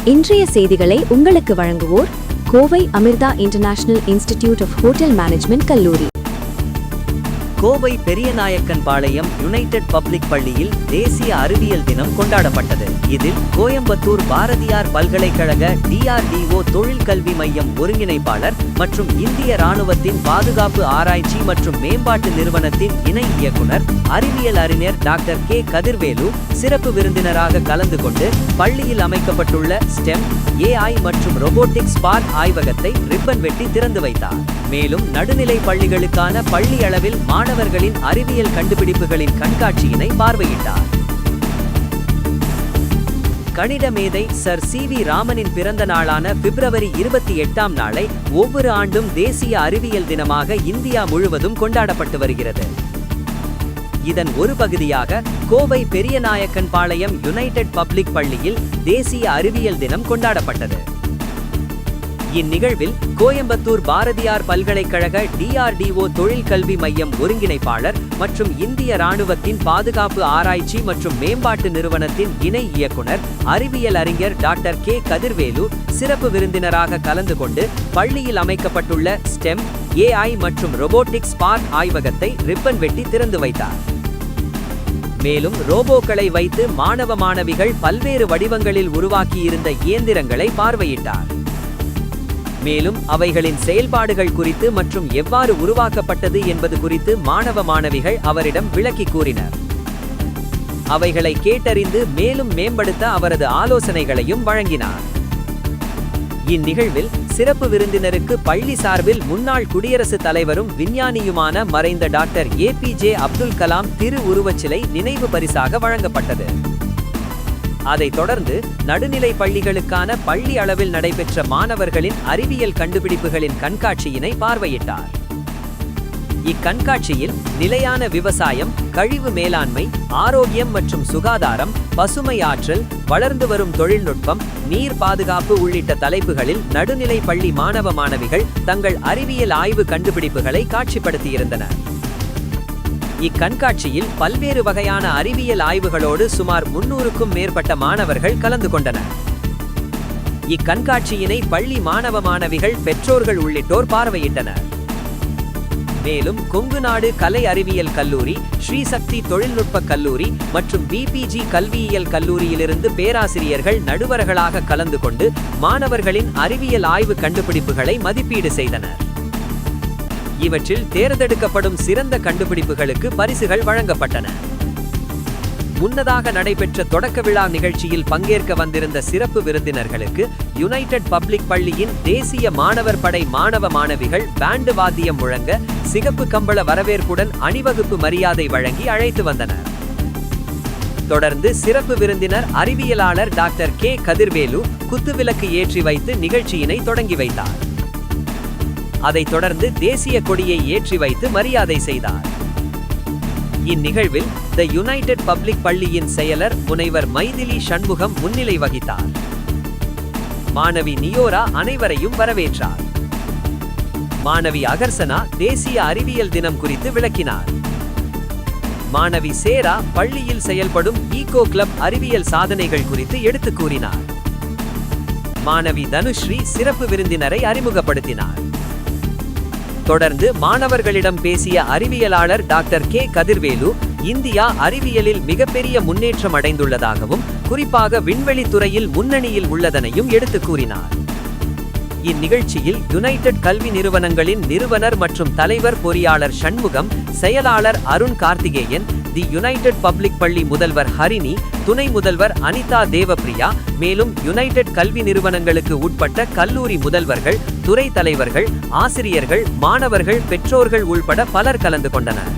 இன்றைய செய்திகளை உங்களுக்கு வழங்குவோர் Kovai Amrita international institute of hotel management கல்லூரி. Kovai Periyanaickenpalayam united public பள்ளியில் தேசிய அறிவியல் தினம் கொண்டாடப்பட்டது. இதில் கோயம்புத்தூர் பாரதியார் பல்கலைக்கழக DRDO தொழில் கல்வி மையம் ஒருங்கிணைப்பாளர் மற்றும் இந்திய ராணுவத்தின் பாதுகாப்பு ஆராய்ச்சி மற்றும் மேம்பாட்டு நிறுவனத்தின் இணை இயக்குனர் அறிவியல் அறிஞர் டாக்டர் K கதிர்வேலு சிறப்பு விருந்தினராக கலந்து கொண்டு பள்ளியில் அமைக்கப்பட்டுள்ள STEM, AI மற்றும் ரோபோட்டிக்ஸ் பார்க் ஆய்வகத்தை ரிப்பன் வெட்டி திறந்து வைத்தார். மேலும் நடுநிலை பள்ளிகளுக்கான பள்ளி அளவில் மாணவர்களின் அறிவியல் கண்டுபிடிப்புகளின் கண்காட்சியினை பார்வையிட்டார். கணித மேதை சர் CV ராமனின் பிறந்த நாளான பிப்ரவரி 28ஆம் நாளை ஒவ்வொரு ஆண்டும் தேசிய அறிவியல் தினமாக இந்தியா முழுவதும் கொண்டாடப்பட்டு வருகிறது. இதன் ஒரு பகுதியாக Kovai Periyanaickenpalayam united public பள்ளியில் தேசிய அறிவியல் தினம் கொண்டாடப்பட்டது. இந்நிகழ்வில் கோயம்புத்தூர் பாரதியார் பல்கலைக்கழக DRDO தொழில் கல்வி மையம் ஒருங்கிணைப்பாளர் மற்றும் இந்திய ராணுவத்தின் பாதுகாப்பு ஆராய்ச்சி மற்றும் மேம்பாட்டு நிறுவனத்தின் இணை இயக்குனர் அறிவியல் அறிஞர் டாக்டர் K கதிர்வேலு சிறப்பு விருந்தினராக கலந்து கொண்டு பள்ளியில் அமைக்கப்பட்டுள்ள STEM, AI மற்றும் ரோபோட்டிக்ஸ் பார்க் ஆய்வகத்தை ரிப்பன் வெட்டி திறந்து வைத்தார். மேலும் ரோபோக்களை வைத்து மாணவ மாணவிகள் பல்வேறு வடிவங்களில் உருவாக்கியிருந்த இயந்திரங்களை பார்வையிட்டார். மேலும் அவைகளின் செயல்பாடுகள் குறித்து மற்றும் எவ்வாறு உருவாக்கப்பட்டது என்பது குறித்து மாணவ மாணவிகள் அவரிடம் விளக்கி கூறினர். அவைகளை கேட்டறிந்து மேலும் மேம்படுத்த அவரது ஆலோசனைகளையும் வழங்கினார். இந்நிகழ்வில் சிறப்பு விருந்தினருக்கு பள்ளி சார்பில் முன்னாள் குடியரசுத் தலைவரும் விஞ்ஞானியுமான மறைந்த டாக்டர் APJ அப்துல் கலாம் திரு உருவச்சிலை நினைவு பரிசாக வழங்கப்பட்டது. அதைத் தொடர்ந்து நடுநிலை பள்ளிகளுக்கான பள்ளி அளவில் நடைபெற்ற மாணவர்களின் அறிவியல் கண்டுபிடிப்புகளின் கண்காட்சியினை பார்வையிட்டார். இக்கண்காட்சியில் நிலையான விவசாயம், கழிவு மேலாண்மை, ஆரோக்கியம் மற்றும் சுகாதாரம், பசுமை ஆற்றல், வளர்ந்து வரும் தொழில்நுட்பம், நீர் பாதுகாப்பு உள்ளிட்ட தலைப்புகளில் நடுநிலை பள்ளி மாணவ மாணவிகள் தங்கள் அறிவியல் ஆய்வு கண்டுபிடிப்புகளை காட்சிப்படுத்தியிருந்தனர். இக்கண்காட்சியில் பல்வேறு வகையான அறிவியல் ஆய்வுகளோடு சுமார் 300க்கும் மேற்பட்ட மாணவர்கள் கலந்து கொண்டனர். இக்கண்காட்சியினை பள்ளி மாணவ மாணவிகள், பெற்றோர்கள் உள்ளிட்டோர் பார்வையிட்டனர். மேலும் கொங்குநாடு கலை அறிவியல் கல்லூரி, ஸ்ரீசக்தி தொழில்நுட்ப கல்லூரி மற்றும் BPG கல்வியியல் கல்லூரியிலிருந்து பேராசிரியர்கள் நடுவர்களாக கலந்து கொண்டு மாணவர்களின் அறிவியல் ஆய்வு கண்டுபிடிப்புகளை மதிப்பீடு செய்தனர். இவற்றில் தேர்ந்தெடுக்கப்படும் சிறந்த கண்டுபிடிப்புகளுக்கு பரிசுகள் வழங்கப்பட்டன. முன்னதாக நடைபெற்ற தொடக்க விழா நிகழ்ச்சியில் பங்கேற்க வந்திருந்த சிறப்பு விருந்தினர்களுக்கு யுனைடெட் பப்ளிக் பள்ளியின் தேசிய மாணவர் படை மாணவ மாணவிகள் பேண்டு வாத்தியம் முழங்க சிகப்பு கம்பள வரவேற்புடன் அணிவகுப்பு மரியாதை வழங்கி அழைத்து வந்தனர். தொடர்ந்து சிறப்பு விருந்தினர் அறிவியலாளர் டாக்டர் K கதிர்வேலு குத்துவிளக்கு ஏற்றி வைத்து நிகழ்ச்சியினை தொடங்கி வைத்தார். அதைத் தொடர்ந்து தேசிய கொடியை ஏற்றி வைத்து மரியாதை செய்தார். இந்நிகழ்வில் தி யுனைடெட் பப்ளிக் பள்ளியின் செயலர் முனைவர் மைதிலி சண்முகம் முன்னிலை வகித்தார். மாணவி நியோரா அனைவரையும் வரவேற்றார். மாணவி அகர்சனா தேசிய அறிவியல் தினம் குறித்து விளக்கினார். மாணவி சேரா பள்ளியில் செயல்படும் ஈகோ கிளப் அறிவியல் சாதனைகள் குறித்து எடுத்து கூறினார். மாணவி தனுஸ்ரீ சிறப்பு விருந்தினரை அறிமுகப்படுத்தினார். தொடர்ந்து மாணவர்களிடம் பேசிய அறிவியலாளர் டாக்டர் K கதிர்வேலு இந்தியா அறிவியலில் மிகப்பெரிய முன்னேற்றம் அடைந்துள்ளதாகவும் குறிப்பாக விண்வெளி துறையில் முன்னணியில் உள்ளதனையும் எடுத்து கூறினார். இந்நிகழ்ச்சியில் யுனைடெட் கல்வி நிறுவனங்களின் நிறுவனர் மற்றும் தலைவர் பொறியாளர் சண்முகம், செயலாளர் அருண் கார்த்திகேயன், தி யுனைடெட் பப்ளிக் பள்ளி முதல்வர் ஹரிணி, துணை முதல்வர் அனிதா தேவப்பிரியா, மேலும் யுனைடெட் கல்வி நிறுவனங்களுக்கு உட்பட்ட கல்லூரி முதல்வர்கள், துறை தலைவர்கள், ஆசிரியர்கள், மாணவர்கள், பெற்றோர்கள் உள்பட பலர் கலந்து கொண்டனர்.